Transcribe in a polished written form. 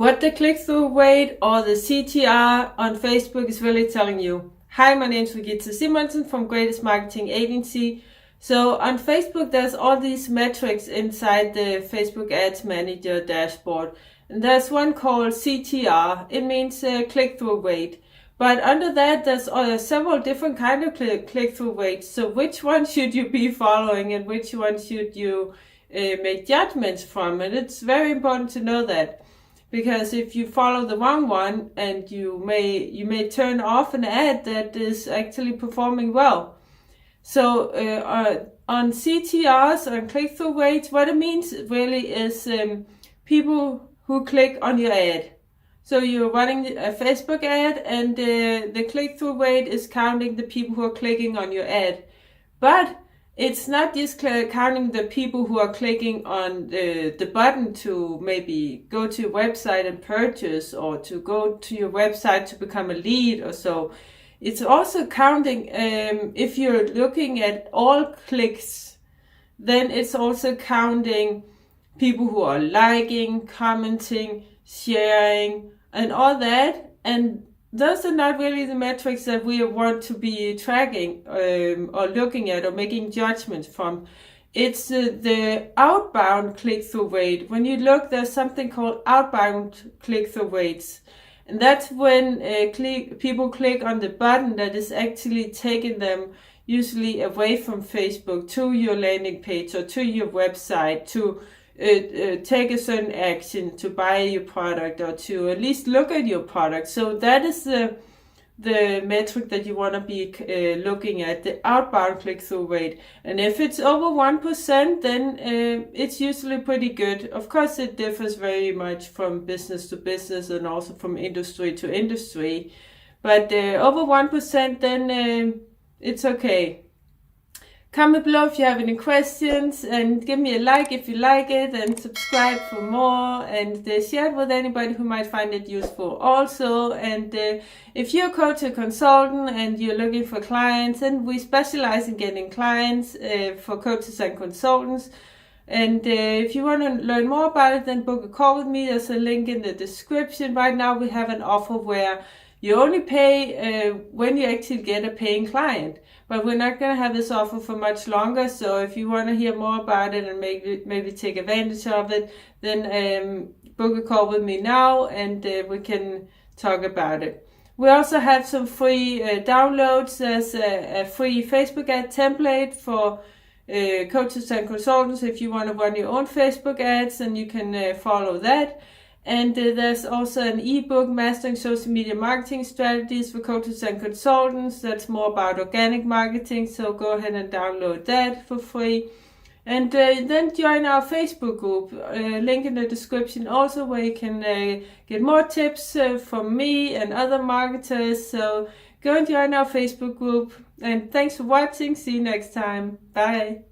What the click-through rate or the CTR on Facebook is really telling you. Hi, my name is Regitze from Greatest Marketing Agency. So on Facebook, there's all these metrics inside the Facebook Ads Manager dashboard. And there's one called CTR. It means click-through rate. But under that, there's several different kind of click-through rates. So which one should you be following and which one should you make judgments from? And it's very important to know that. Because if you follow the wrong one, and you may turn off an ad that is actually performing well. So on CTRs, on click-through rates, what it means really is people who click on your ad. So you're running a Facebook ad, and the click-through rate is counting the people who are clicking on your ad. But it's not just counting the people who are clicking on the button to maybe go to your website and purchase, or to go to your website to become a lead or so. It's also counting, if you're looking at all clicks, then it's also counting people who are liking, commenting, sharing, and all that. And those are not really the metrics that we want to be tracking or looking at or making judgments from. It's the outbound click-through rate. When you look, there's something called outbound click-through rates. And that's when people click on the button that is actually taking them usually away from Facebook to your landing page or to your website to take a certain action to buy your product or to at least look at your product. So that is the metric that you want to be looking at, the outbound click-through rate. And if it's over 1%, then it's usually pretty good. Of course, it differs very much from business to business and also from industry to industry. But over 1%, then it's okay. Comment below if you have any questions, and give me a like if you like it, and subscribe for more, and share it with anybody who might find it useful also. And if you're a coach or consultant and you're looking for clients, and we specialize in getting clients for coaches and consultants, and if you want to learn more about it, then book a call with me. There's a link in the description. Right now we have an offer where you only pay when you actually get a paying client. But we're not going to have this offer for much longer. So if you want to hear more about it and maybe take advantage of it, then book a call with me now, and we can talk about it. We also have some free downloads. There's a free Facebook ad template for coaches and consultants if you want to run your own Facebook ads, and you can follow that. And there's also an ebook, Mastering Social Media Marketing Strategies for Coaches and Consultants. That's more about organic marketing, so go ahead and download that for free. And then join our Facebook group, link in the description also, where you can get more tips from me and other marketers. So go and join our Facebook group. And thanks for watching. See you next time. Bye.